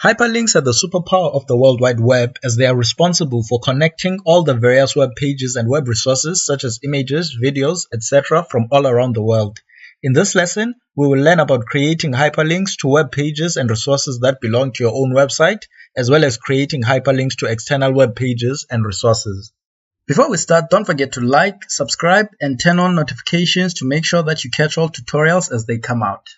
Hyperlinks are the superpower of the World Wide Web as they are responsible for connecting all the various web pages and web resources such as images, videos, etc. from all around the world. In this lesson, we will learn about creating hyperlinks to web pages and resources that belong to your own website, as well as creating hyperlinks to external web pages and resources. Before we start, don't forget to like, subscribe, and turn on notifications to make sure that you catch all tutorials as they come out.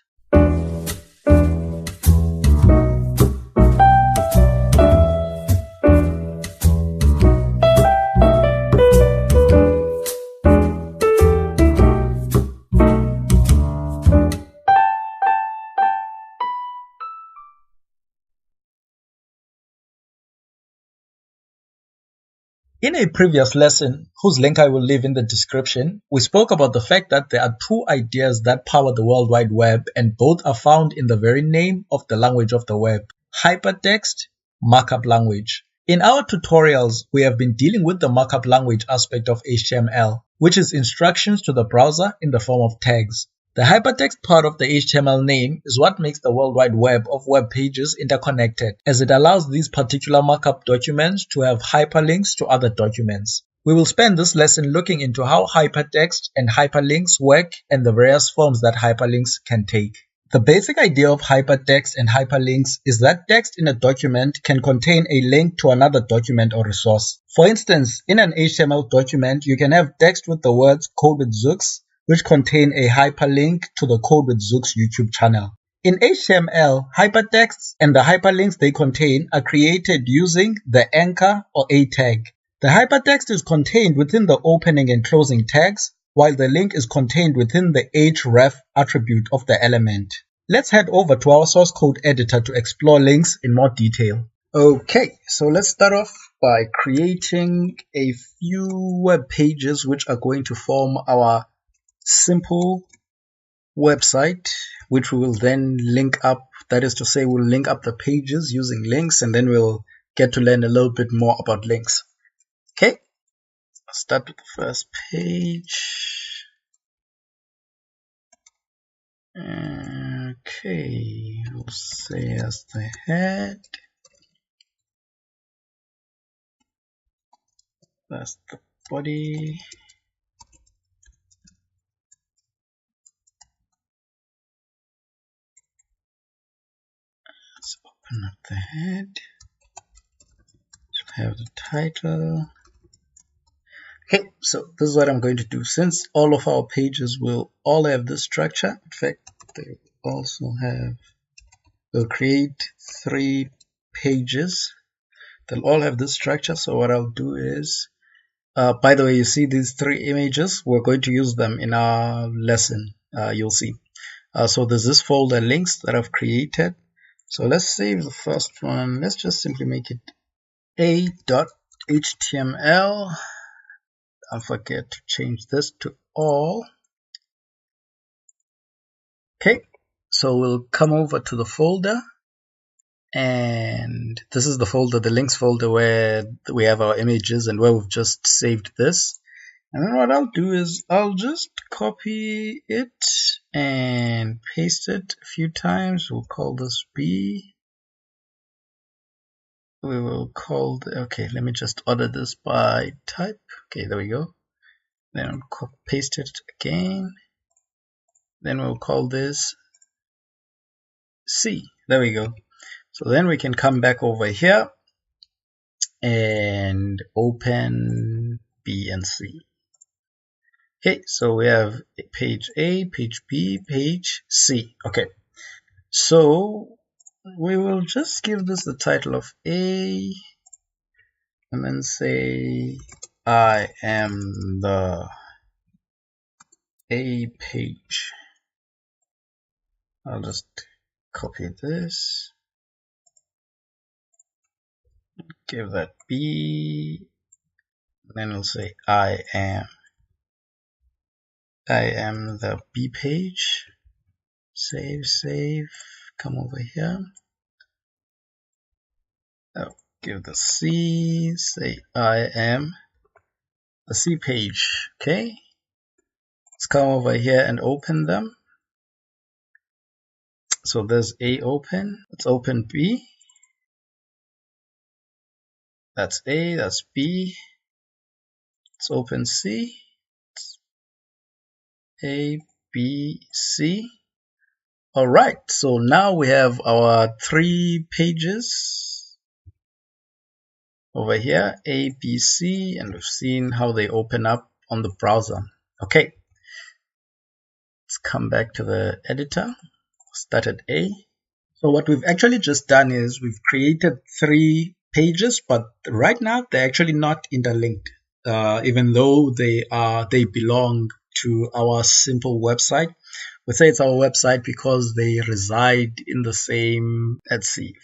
In a previous lesson, whose link I will leave in the description, we spoke about the fact that there are two ideas that power the World Wide Web, and both are found in the very name of the language of the web: hypertext, markup language. In our tutorials, we have been dealing with the markup language aspect of HTML, which is instructions to the browser in the form of tags. The hypertext part of the HTML name is what makes the World Wide Web of web pages interconnected, as it allows these particular markup documents to have hyperlinks to other documents. We will spend this lesson looking into how hypertext and hyperlinks work and the various forms that hyperlinks can take. The basic idea of hypertext and hyperlinks is that text in a document can contain a link to another document or resource. For instance, in an HTML document, you can have text with the words "Code with Zooks," which contain a hyperlink to the Code with Zooks YouTube channel. In HTML, hypertexts and the hyperlinks they contain are created using the anchor or a tag. The hypertext is contained within the opening and closing tags, while the link is contained within the href attribute of the element. Let's head over to our source code editor to explore links in more detail. Okay, so let's start off by creating a few web pages which are going to form our simple website, which we will then link up. That is to say, we'll link up the pages using links, and then we'll get to learn a little bit more about links. Okay, I'll start with the first page. Okay, we'll say as the head. That's the body. Let's open up the head. Should have the title. Okay, so this is what I'm going to do. Since all of our pages will all have this structure, in fact, they also have, we'll create 3 pages. They'll all have this structure. So what I'll do is, by the way, you see these 3 images, we're going to use them in our lesson. You'll see. So there's this folder links that I've created. So let's save the first one. Let's just simply make it a.html. I'll forget to change this to all. Okay, so we'll come over to the folder, and this is the folder, the links folder, where we have our images and where we've just saved this. And then what I'll do is I'll just copy it and paste it a few times. We'll call this B. We will call okay, let me just order this by type. Okay, there we go. Then we'll paste it again. Then we'll call this C. There we go. So then we can come back over here and open B and C. Okay, so we have page A, page B, page C. Okay, so we will just give this the title of A, and then say I am the A page. I'll just copy this, give that B, then we'll say I am the B page. Save, come over here. I'll give the C, say I am the C page. Okay, let's come over here and open them. So there's A open. Let's open B. That's A, that's B. Let's open C. A, B, C. All right, so now we have our 3 pages over here, A, B, C, and we've seen how they open up on the browser. Okay, let's come back to the editor. Start at A. So what we've actually just done is we've created 3 pages, but right now they're actually not interlinked, even though they belong to our simple website. We say it's our website because they reside in the same, let's see,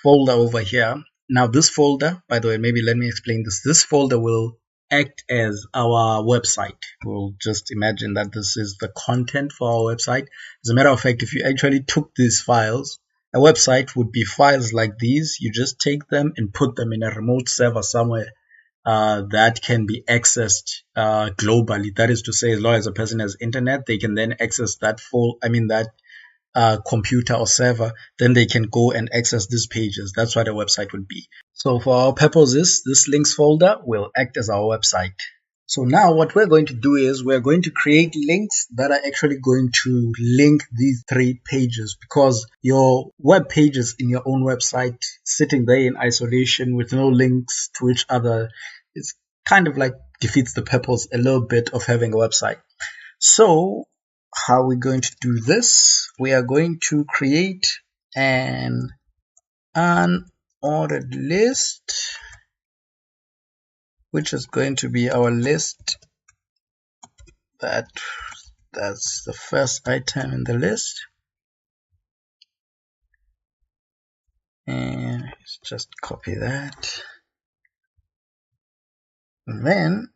folder over here. Now this folder, by the way, maybe let me explain this. This folder will act as our website. We'll just imagine that this is the content for our website. As a matter of fact, if you actually took these files, a website would be files like these. You just take them and put them in a remote server somewhere that can be accessed globally. That is to say, as long as a person has internet, they can then access that computer or server. Then they can go and access these pages. That's what a website would be. So for our purposes, this links folder will act as our website. So now what we're going to do is we're going to create links that are actually going to link these 3 pages, because your web pages in your own website sitting there in isolation with no links to each other, it's kind of like defeats the purpose a little bit of having a website. So how are we going to do this? We are going to create an unordered list, which is going to be our list that's the first item in the list. And let's just copy that. Then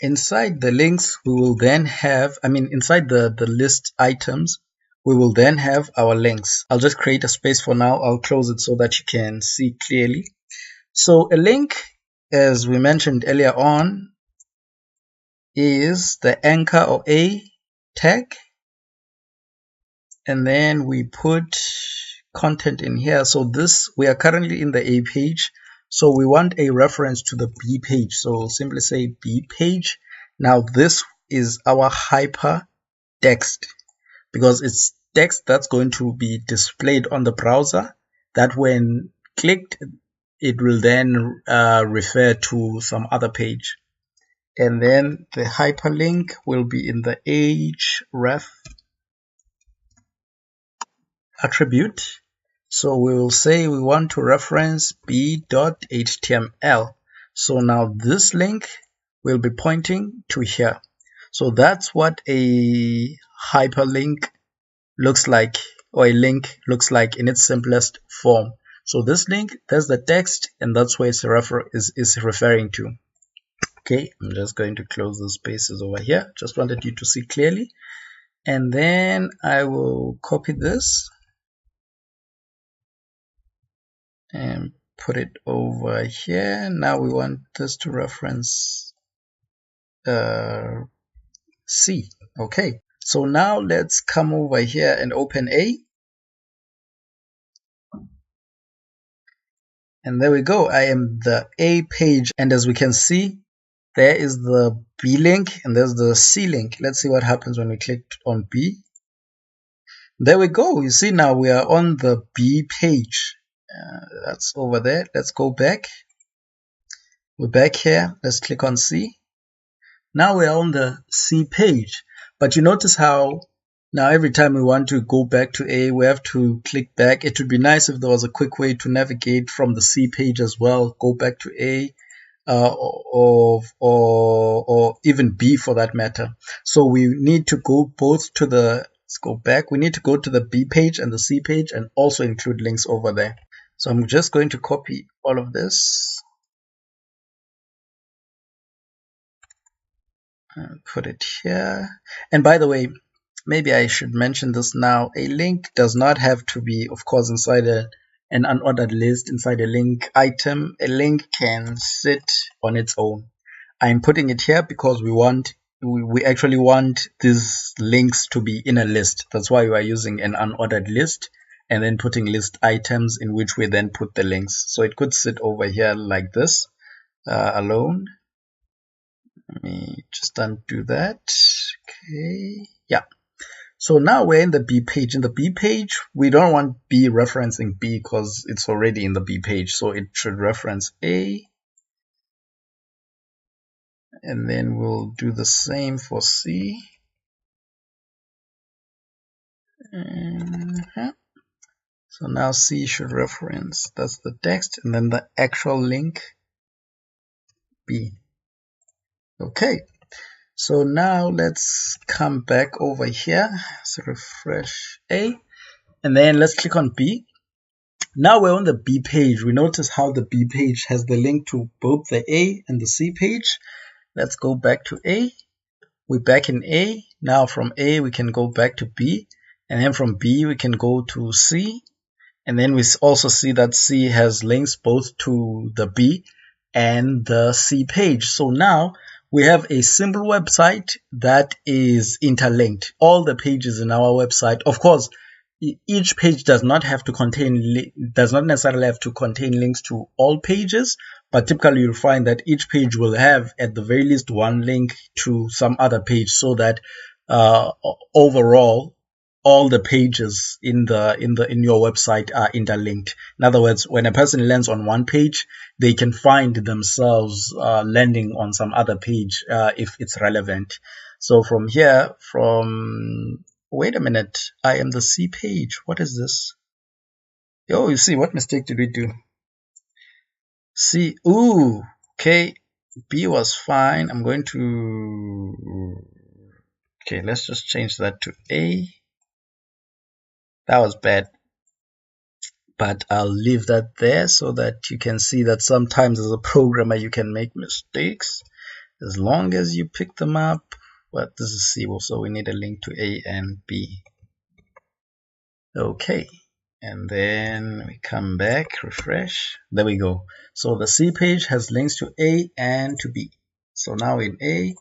inside the links, we will then have, inside the list items, we will then have our links. I'll just create a space for now. I'll close it so that you can see clearly. So a link, as we mentioned earlier on, is the anchor or A tag, and then we put content in here. So this, we are currently in the A page, so we want a reference to the B page, so simply say B page. Now this is our hypertext, because it's text that's going to be displayed on the browser, that when clicked it will then refer to some other page. And then the hyperlink will be in the href attribute. So we will say we want to reference b.html. So now this link will be pointing to here. So that's what a hyperlink looks like, or a link looks like in its simplest form. So this link, there's the text, and that's where it's referring to. Okay, I'm just going to close the spaces over here. Just wanted you to see clearly. And then I will copy this and put it over here. Now we want this to reference C. Okay, so now let's come over here and open A. And there we go. I am the A page, and as we can see, there is the B link and there's the C link. Let's see what happens when we click on B. There we go. You see, now we are on the B page. That's over there. Let's go back. We're back here. Let's click on C. Now we're on the C page. But you notice how now every time we want to go back to A, we have to click back. It would be nice if there was a quick way to navigate from the C page as well. Go back to A. Or even B for that matter. So we need to go both to the, let's go back, we need to go to the B page and the C page and also include links over there. So I'm just going to copy all of this and put it here. And by the way, maybe I should mention this now. A link does not have to be, of course, inside an unordered list, inside a link item. A link can sit on its own. I'm putting it here because we actually want these links to be in a list. That's why we are using an unordered list. and then putting list items in which we then put the links. So it could sit over here like this alone. Let me just undo that. Okay, yeah. So now we're in the B page. In the B page, we don't want B referencing B because it's already in the B page. So it should reference A. And then we'll do the same for C. So now C should reference, that's the text, and then the actual link B. Okay. So now let's come back over here. So refresh A. And then let's click on B. Now we're on the B page. We notice how the B page has the link to both the A and the C page. Let's go back to A. We're back in A. Now from A we can go back to B. And then from B we can go to C. And then we also see that C has links both to the B and the C page. So now we have a simple website that is interlinked. All the pages in our website, of course, each page does not necessarily have to contain links to all pages, but typically you'll find that each page will have at the very least one link to some other page, so that overall all the pages in your website are interlinked. In other words, when a person lands on one page, they can find themselves landing on some other page if it's relevant. So from here, wait a minute, I am the C page. What is this? Oh, you see, what mistake did we do? C, ooh, okay, B was fine. I'm going to, okay, let's just change that to A. That was bad, but I'll leave that there so that you can see that sometimes as a programmer you can make mistakes as long as you pick them up. But this is C, so we need a link to A and B. Okay, and then we come back, refresh, there we go. So the C page has links to A and to B. So now in A,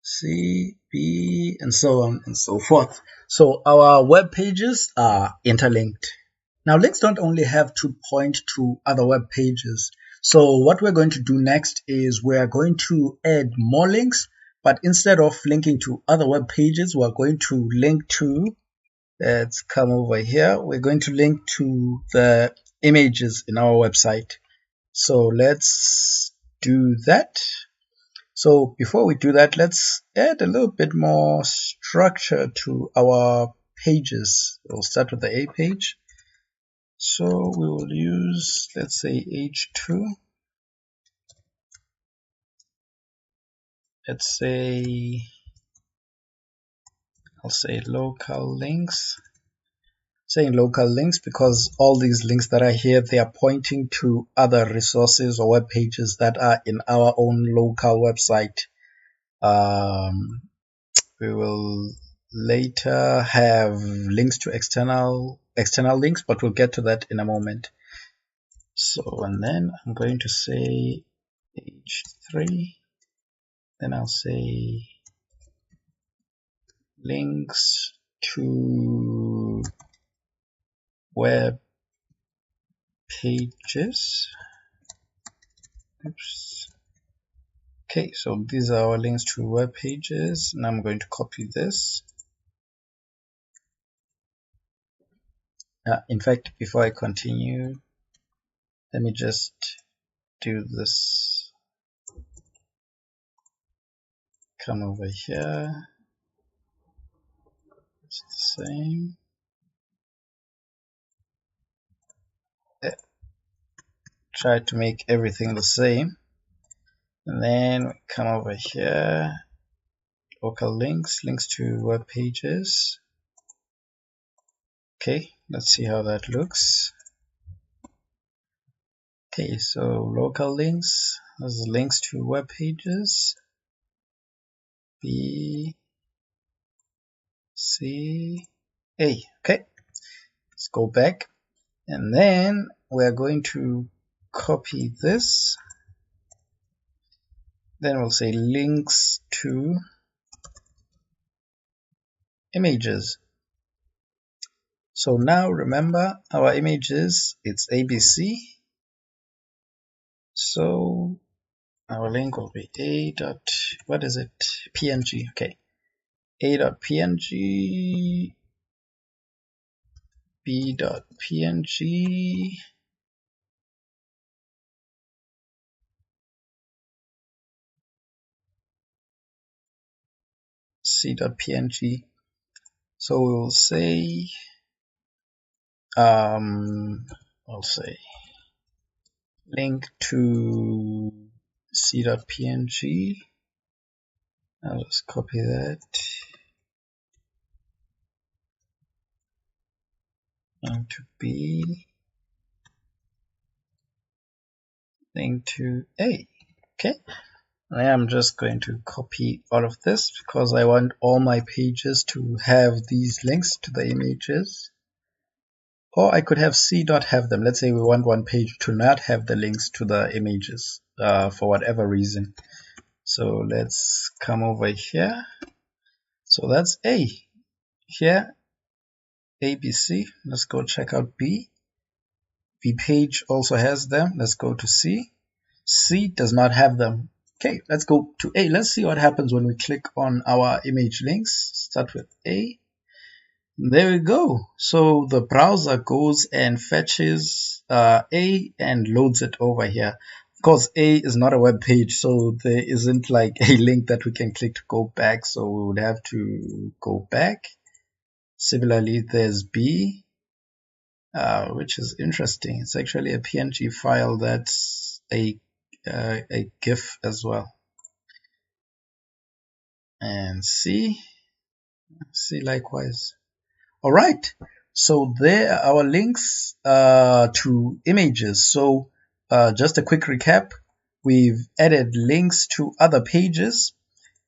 C, B, and so on and so forth. So our web pages are interlinked. Now links don't only have to point to other web pages. So what we're going to do next is we're going to add more links, but instead of linking to other web pages, we're going to link to, let's come over here, we're going to link to the images in our website. So let's do that. So before we do that, let's add a little bit more structure to our pages. We'll start with the A page. So we will use, let's say, H2. Let's say, I'll say local links. Saying local links because all these links that are here, they are pointing to other resources or web pages that are in our own local website. We will later have links to external links, but we'll get to that in a moment. So, and then I'm going to say H3, then I'll say links to web pages. Oops. Okay, so these are our links to web pages. Now I'm going to copy this. In fact, before I continue, let me just do this. Come over here. It's the same. Try to make everything the same. And then we come over here. Local links to web pages. Okay, let's see how that looks. Okay, so local links, this is links to web pages. B, C, A. Okay, let's go back, and then we're going to copy this. Then we'll say links to images. So now remember our images, it's ABC. So our link will be PNG. Okay, a.png, b.png, c.png. So we'll say, I'll say link to c.png. I'll just copy that. Link to B. Link to A. Okay. I'm just going to copy all of this because I want all my pages to have these links to the images. Or I could have C dot have them. Let's say we want one page to not have the links to the images for whatever reason. So let's come over here. So that's A. Here, ABC. Let's go check out B. B page also has them. Let's go to C. C does not have them. Okay, let's go to A. Let's see what happens when we click on our image links. Start with A. There we go. So the browser goes and fetches A and loads it over here. Of course, A is not a web page, so there isn't like a link that we can click to go back. So we would have to go back. Similarly, there's B, which is interesting. It's actually a PNG file that's a GIF as well. And C likewise. All right, so there are our links to images. So just a quick recap, we've added links to other pages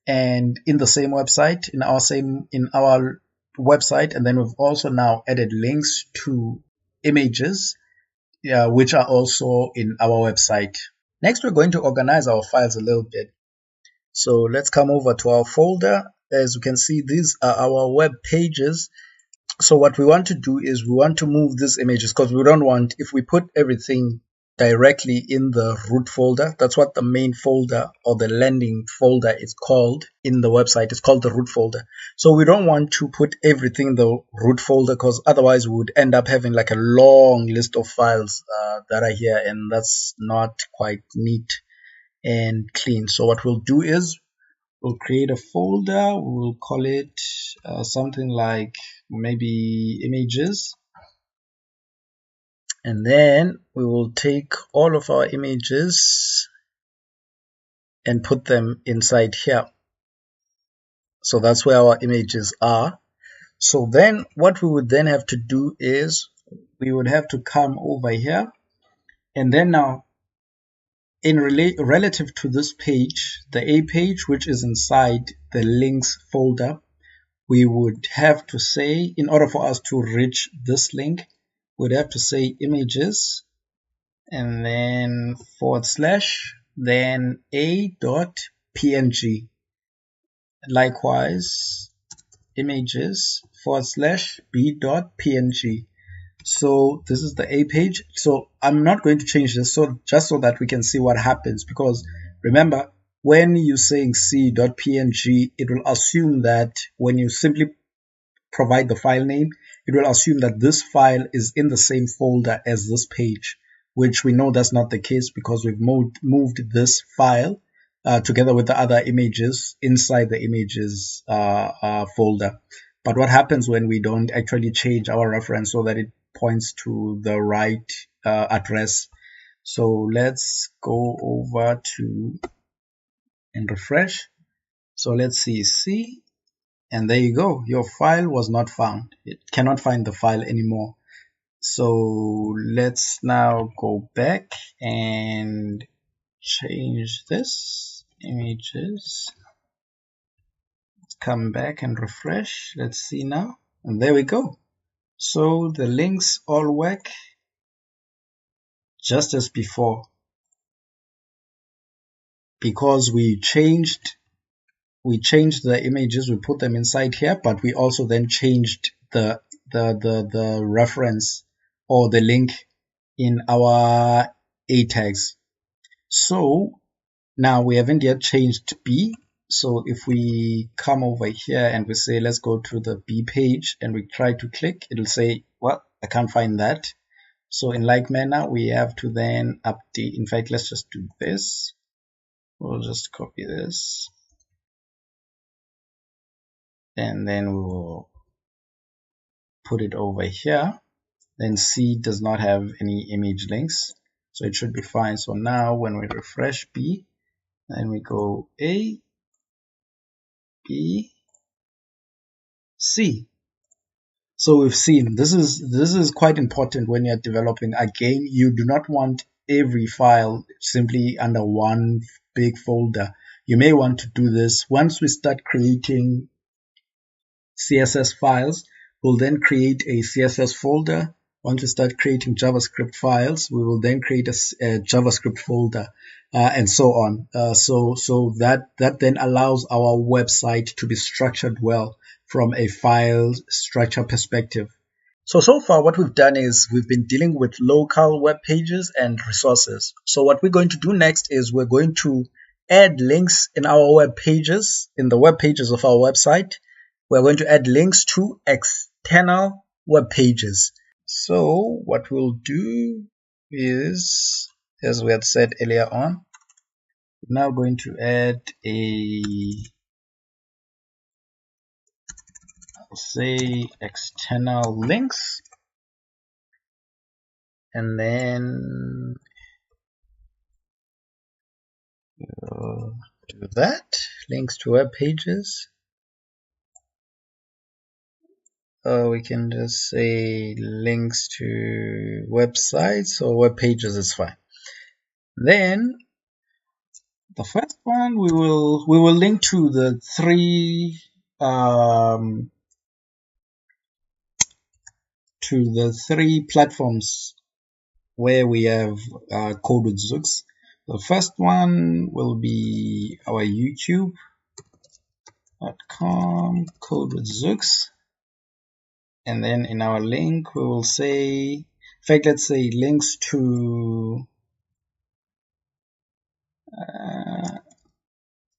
and in the same website, in our website, and then we've also now added links to images which are also in our website. Next, we're going to organize our files a little bit. So let's come over to our folder. As you can see, these are our web pages. So what we want to do is we want to move these images because we don't want, if we put everything directly in the root folder, that's what the main folder or the landing folder is called in the website. It's called the root folder. So we don't want to put everything in the root folder because otherwise we would end up having like a long list of files that are here, and that's not quite neat and clean. So what we'll do is we'll create a folder. We'll call it something like maybe images, and then we will take all of our images and put them inside here. So that's where our images are. So then what we would then have to do is we would have to come over here, and then now in relative to this page, the A page, which is inside the links folder, we would have to say, in order for us to reach this link, we'd have to say images and then / then a.png. Likewise, images / b.png. So this is the A page. So I'm not going to change this, so just so that we can see what happens, because remember, when you're saying c.png, it will assume that when you simply provide the file name, it will assume that this file is in the same folder as this page, which we know that's not the case because we've moved this file together with the other images inside the images folder. But what happens when we don't actually change our reference so that it points to the right address? So let's go over to and refresh. So let's see C, and there you go. Your file was not found. It cannot find the file anymore. So let's now go back and change this images. Let's come back and refresh. Let's see now, and there we go. So the links all work just as before, because we changed the images, we put them inside here, but we also then changed the the reference or the link in our A tags. So now we haven't yet changed B. So if we come over here and we say, let's go to the B page and we try to click, it'll say, well, I can't find that. So in like manner, we have to then update. In fact, let's just do this. We'll just copy this. And then we'll put it over here. Then C does not have any image links, so it should be fine. So now when we refresh B, then we go A, B, C. So we've seen this is quite important when you're developing. Again, you do not want every file simply under one big folder. You may want to do this once we start creating CSS files. We'll then create a CSS folder. Once we start creating JavaScript files, we will then create a JavaScript folder, and so on. So that then allows our website to be structured well from a file structure perspective. So far what we've done is we've been dealing with local web pages and resources. So what we're going to do next is we're going to add links in our web pages, in the web pages of our website. We're going to add links to external web pages. So what we'll do is, as we had said earlier on, we're now going to add I'll say external links, and then we'll do that, links to web pages. We can just say links to websites or web pages is fine. Then the first one we will link to the three platforms where we have Code with Zooks. The first one will be our youtube.com Code with Zooks. And then in our link, we will say, in fact, let's say links to,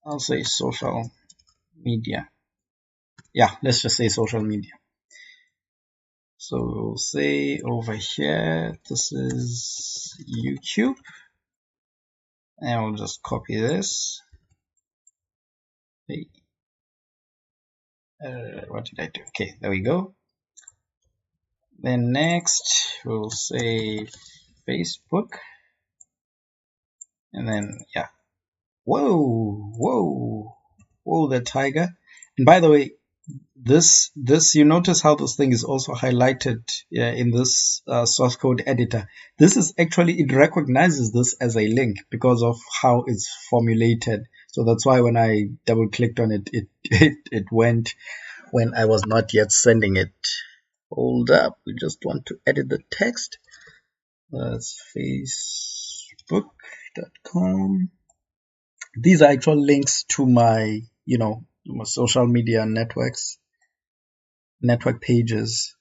I'll say social media. Yeah, let's just say social media. So we'll say over here, this is YouTube. And we'll just copy this. Hey. What did I do? Okay, there we go. Then next we'll say Facebook, and then yeah, whoa, the tiger. And by the way, this you notice how this thing is also highlighted in this source code editor. This is actually, it recognizes this as a link because of how it's formulated. So that's why when I double clicked on it, it went when I was not yet sending it. Hold up, we just want to edit the text. That's facebook.com. These are actual links to my, my social media network pages.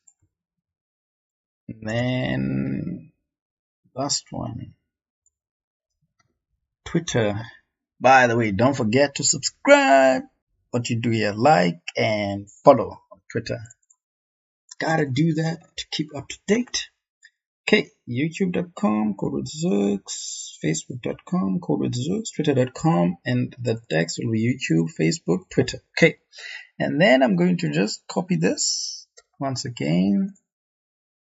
And then last one, Twitter. By the way, don't forget to subscribe. What you do here, like and follow on Twitter. Gotta do that to keep up to date. Okay, youtube.com, Code with Zooks, facebook.com, Code with Zooks, twitter.com, and the text will be YouTube, Facebook, Twitter. Okay, and then I'm going to just copy this once again.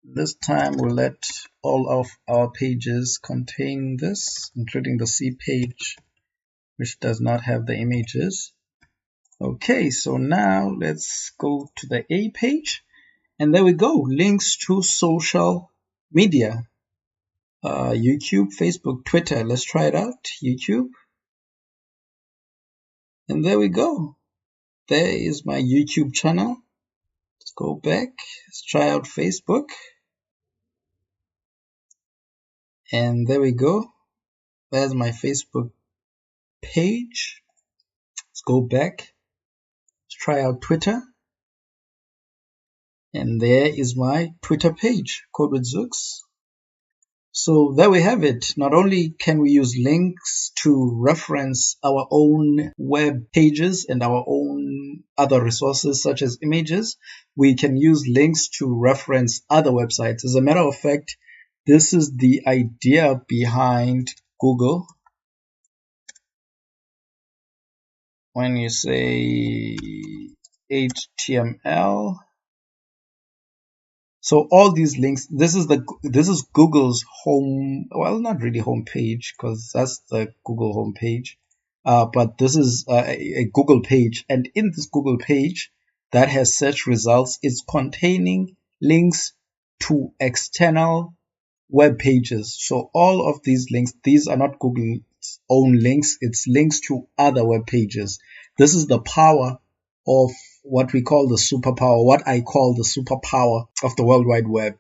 This time we'll let all of our pages contain this, including the C page, which does not have the images. Okay, so now let's go to the A page. And there we go, links to social media, YouTube, Facebook, Twitter. Let's try it out, YouTube. And there we go. There is my YouTube channel. Let's go back, let's try out Facebook. And there we go. There's my Facebook page. Let's go back, let's try out Twitter. And there is my Twitter page, Code with Zooks. So there we have it. Not only can we use links to reference our own web pages and our own other resources such as images, we can use links to reference other websites. As a matter of fact, this is the idea behind Google. When you say HTML, so all these links, this is Google's home, well, not really home page because that's the Google home page, but this is a Google page, and in this Google page that has search results is containing links to external web pages. So all of these links, these are not Google's own links, it's links to other web pages. This is the power of what we call the superpower, what I call the superpower of the World Wide Web.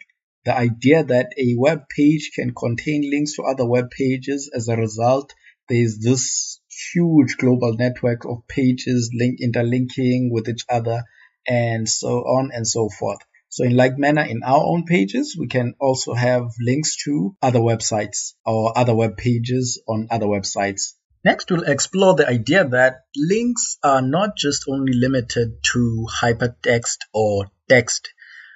The idea that a web page can contain links to other web pages. As a result, there is this huge global network of pages interlinking with each other, and so on and so forth. So in like manner, in our own pages, we can also have links to other websites or other web pages on other websites. Next, we'll explore the idea that links are not just only limited to hypertext or text.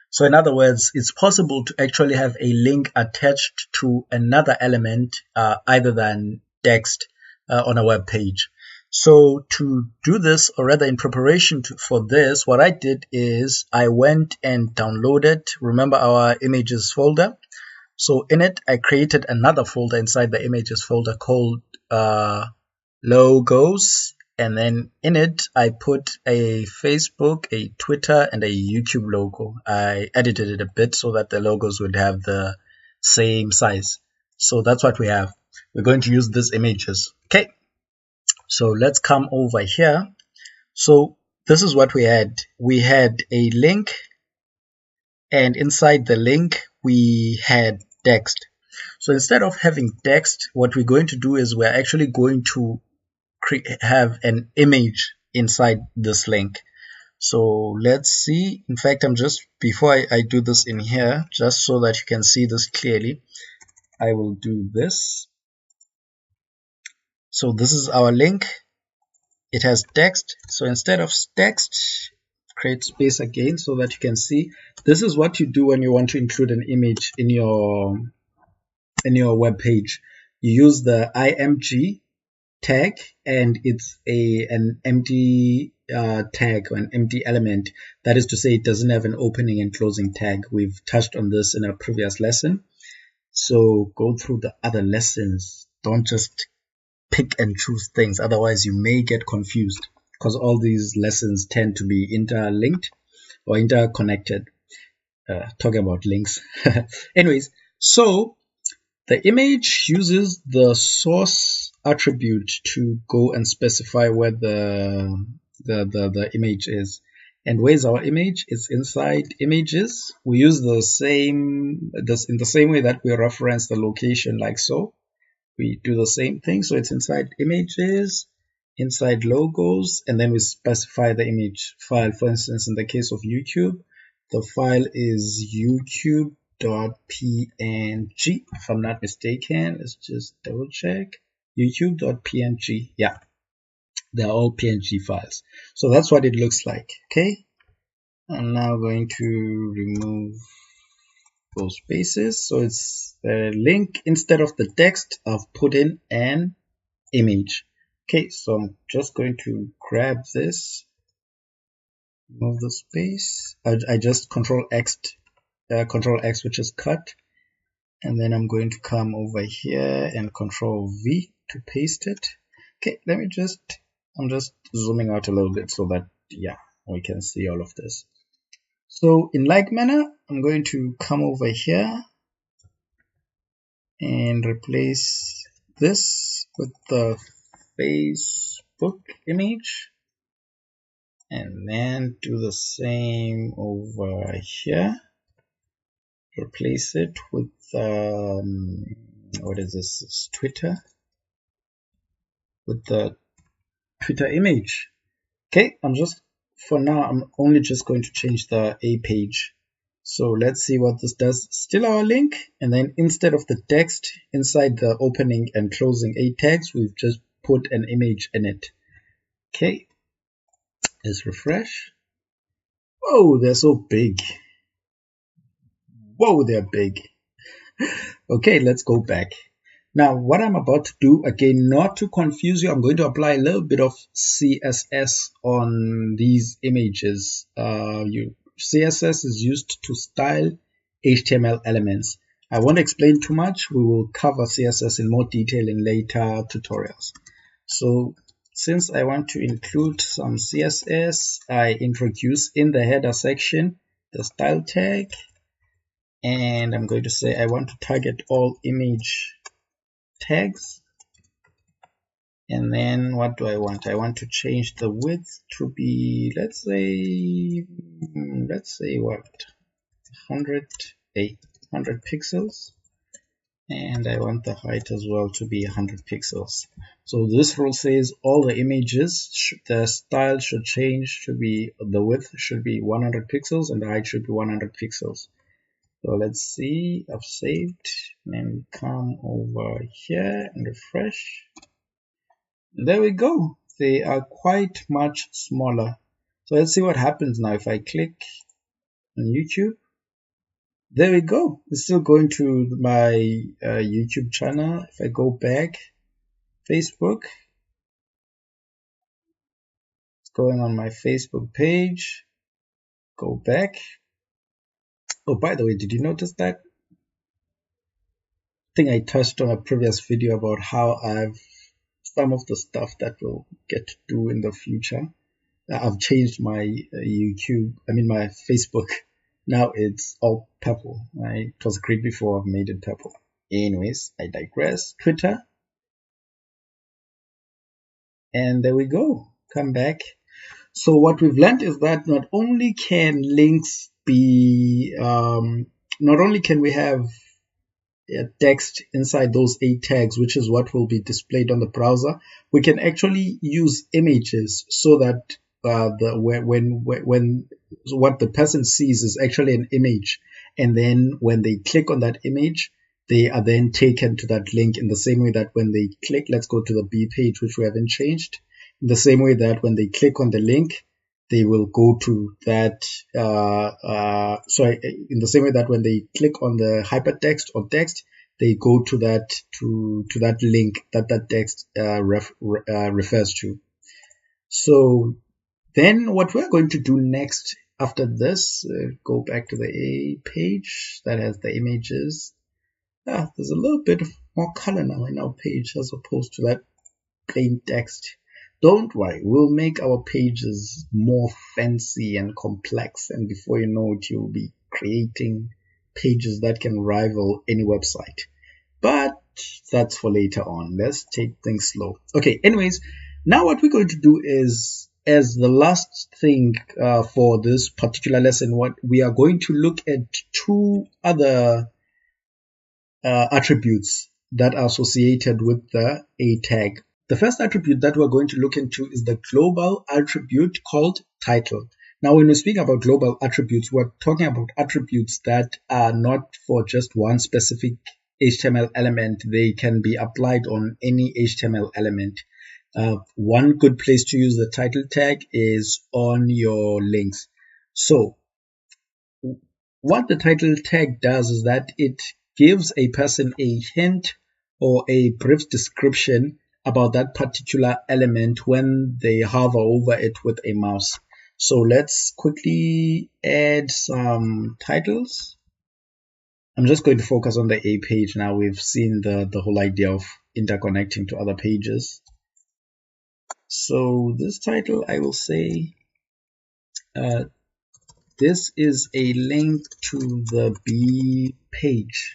So in other words, it's possible to actually have a link attached to another element other than text on a web page. So to do this, or rather in preparation for this, what I did is I went and downloaded, remember our images folder. So in it, I created another folder inside the images folder called logos, and then in it I put a Facebook, a Twitter, and a YouTube logo. I edited it a bit so that the logos would have the same size. So that's what we have. We're going to use these images. Okay, so let's come over here. So this is what we had. We had a link, and inside the link we had text. So instead of having text, what we're going to do is we're actually going to have an image inside this link. So let's see. In fact, I'm just, before I do this in here, just so that you can see this clearly, I will do this. So this is our link. It has text. So instead of text, create space again so that you can see. This is what you do when you want to include an image in your web page. You use the Img tag, and it's an empty tag or an empty element. That is to say, it doesn't have an opening and closing tag. We've touched on this in a previous lesson. So go through the other lessons. Don't just pick and choose things, otherwise you may get confused, because all these lessons tend to be interlinked or interconnected. Talking about links. Anyways, so the image uses the source attribute to go and specify where the image is. And where's our image? It's inside images. We use in the same way that we reference the location, like so. We do the same thing. So it's inside images, inside logos, and then we specify the image file. For instance, in the case of YouTube, the file is youtube.png, if I'm not mistaken. Let's just double check. youtube.png. Yeah, they're all PNG files. So that's what it looks like. Okay, I'm now going to remove those spaces. So it's the link. Instead of the text, I've put in an image. Okay, so I'm just going to grab this, remove the space. I just control X, which is cut, and then I'm going to come over here and control V to paste it. Okay, I'm just zooming out a little bit so that, yeah, we can see all of this. So in like manner, I'm going to come over here and replace this with the Facebook image, and then do the same over here. Replace it with what is this? It's Twitter, with the Twitter image. Okay, for now I'm only just going to change the A page So let's see what this does. Still our link, and then instead of the text inside the opening and closing a tags, we've just put an image in it. Okay, let's refresh. Whoa, they're so big. Whoa, they're big. Okay, let's go back. Now, what I'm about to do, again, not to confuse you, I'm going to apply a little bit of CSS on these images. CSS is used to style HTML elements. I won't explain too much. We will cover CSS in more detail in later tutorials. So since I want to include some CSS, I introduce in the header section the style tag, and I'm going to say I want to target all image tags. And then what do I want? I want to change the width to be, let's say what, 100 pixels, and I want the height as well to be 100 pixels. So this rule says all the images, the style should change to be, the width should be 100 pixels and the height should be 100 pixels. So let's see, I've saved, and then come over here and refresh. There we go. They are quite much smaller. So let's see what happens now if I click on YouTube. There we go. It's still going to my YouTube channel. If I go back, Facebook, it's going on my Facebook page. Go back. Oh, by the way, did you notice that? I think I touched on a previous video about how some of the stuff that we'll get to do in the future. I've changed my my Facebook. Now it's all purple, right? It was green before, I've made it purple. Anyways, I digress. Twitter. And there we go. Come back. So what we've learned is that not only can links be, not only can we have text inside those 8 tags, which is what will be displayed on the browser, we can actually use images so that what the person sees is actually an image, and then when they click on that image, they are then taken to that link in the same way that when they click, let's go to the B page, which we haven't changed, in the same way that when they click on the link, they will go to that, in the same way that when they click on the hypertext or text, they go to that link that text refers to. So then what we're going to do next after this, go back to the A page that has the images. There's a little bit more color now in our page as opposed to that plain text. Don't worry, we'll make our pages more fancy and complex, and before you know it, you'll be creating pages that can rival any website. But that's for later on. Let's take things slow. Okay, anyways, now what we're going to do is, as the last thing for this particular lesson, what we are going to look at 2 other attributes that are associated with the A tag. The first attribute that we're going to look into is the global attribute called title. Now, when we speak about global attributes, we're talking about attributes that are not for just one specific HTML element. They can be applied on any HTML element. One good place to use the title tag is on your links. So what the title tag does is that it gives a person a hint or a brief description about that particular element when they hover over it with a mouse. So let's quickly add some titles. I'm just going to focus on the A page now. We've seen the whole idea of interconnecting to other pages. So this title, I will say, this is a link to the B page.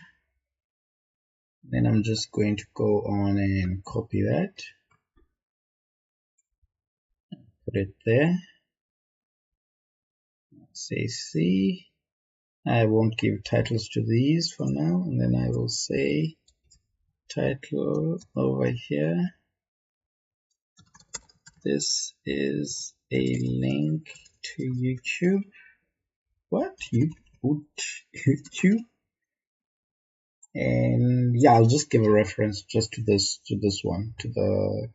Then I'm just going to go on and copy that, put it there, say C. I won't give titles to these for now, and then I will say title over here. This is a link to YouTube. What? YouTube. And yeah, I'll just give a reference just to this one, to the,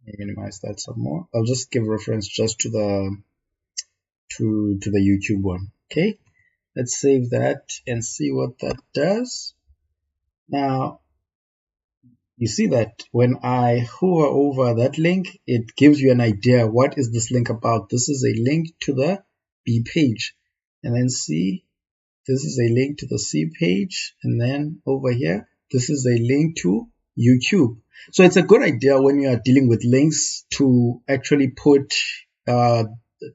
let me minimize that some more. I'll just give a reference just to the YouTube one. Okay, let's save that and see what that does. Now you see that when I hover over that link, it gives you an idea, what is this link about? This is a link to the B page, and then see, this is a link to the C page, and then over here, this is a link to YouTube. So it's a good idea when you are dealing with links to actually put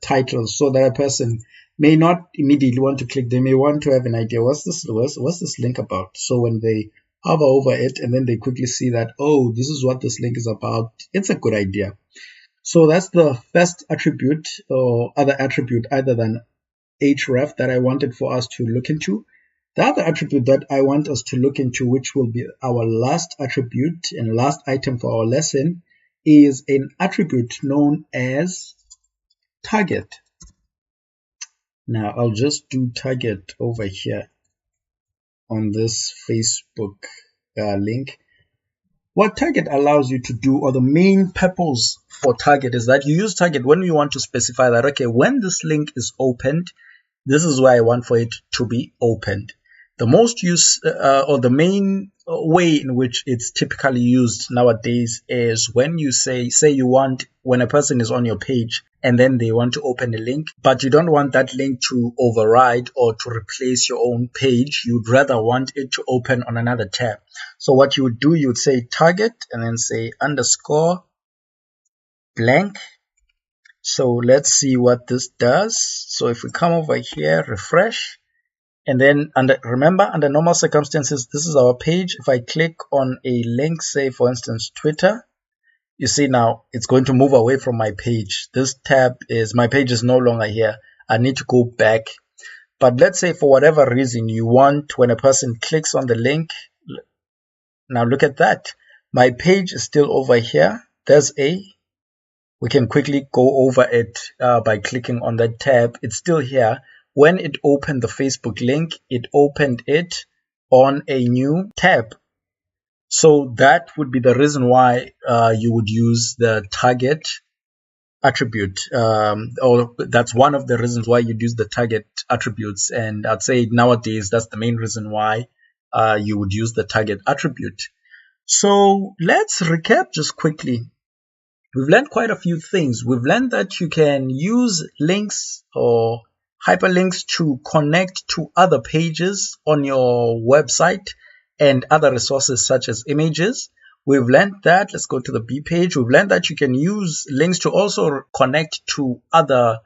titles, so that a person may not immediately want to click. They may want to have an idea, what's this link about? So when they hover over it and then they quickly see that, oh, this is what this link is about, it's a good idea. So that's the first attribute, or other attribute other than href, that I wanted for us to look into. The other attribute that I want us to look into, which will be our last attribute and last item for our lesson, is an attribute known as target. Now I'll just do target over here on this Facebook link. What target allows you to do, or the main purpose for target, is that you use target when you want to specify that, okay, when this link is opened, this is where I want for it to be opened. The most use or the main way in which it's typically used nowadays is when you say you want, when a person is on your page and then they want to open a link, but you don't want that link to override or to replace your own page. You'd rather want it to open on another tab. So what you would do, you would say target and then say underscore blank. So let's see what this does. So if we come over here, refresh, and then remember, under normal circumstances, this is our page. If I click on a link, say for instance Twitter, you see now it's going to move away from my page. This tab is, my page is no longer here. I need to go back. But let's say for whatever reason you want, when a person clicks on the link, now look at that. My page is still over here. There's we can quickly go over it by clicking on that tab. It's still here. When it opened the Facebook link, it opened it on a new tab. So that would be the reason why you would use the target attribute, or that's one of the reasons why you'd use the target attributes. And I'd say nowadays that's the main reason why you would use the target attribute. So let's recap just quickly. We've learned quite a few things. We've learned that you can use links or hyperlinks to connect to other pages on your website and other resources such as images. We've learned that, let's go to the B page. We've learned that you can use links to also connect to other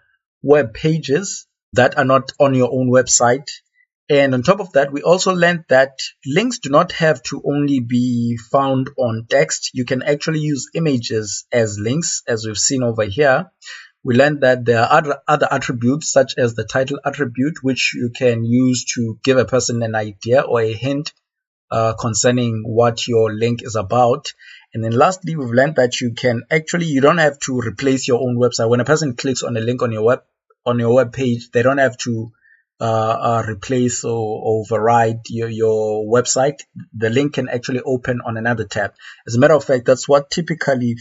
web pages that are not on your own website. And on top of that, we also learned that links do not have to only be found on text. You can actually use images as links, as we've seen over here. We learned that there are other attributes, such as the title attribute, which you can use to give a person an idea or a hint concerning what your link is about. And then lastly, we've learned that you don't have to replace your own website. When a person clicks on a link on your web page, they don't have to replace or override your website. The link can actually open on another tab. As a matter of fact, that's what typically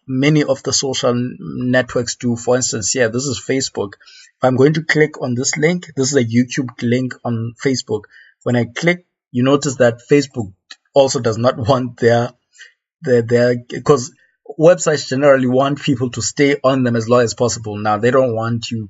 many of the social networks do. For instance, here, this is Facebook. If I'm going to click on this link, this is a YouTube link on Facebook. When I click, you notice that Facebook also does not want their because websites generally want people to stay on them as long as possible. Now, they don't want you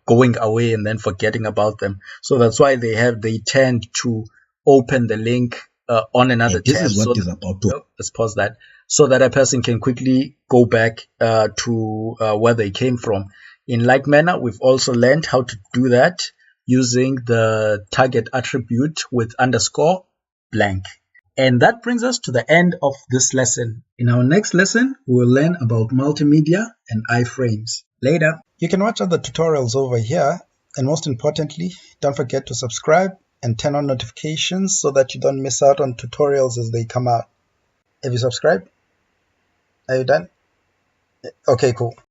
going away and then forgetting about them. So that's why they tend to open the link on another tab. This is what is about to. Let's pause that, so that a person can quickly go back to where they came from. In like manner, we've also learned how to do that using the target attribute with underscore blank. And that brings us to the end of this lesson. In our next lesson, we'll learn about multimedia and iframes. Later. You can watch other tutorials over here, and most importantly, don't forget to subscribe and turn on notifications so that you don't miss out on tutorials as they come out. Have you subscribed? Are you done? Okay, cool.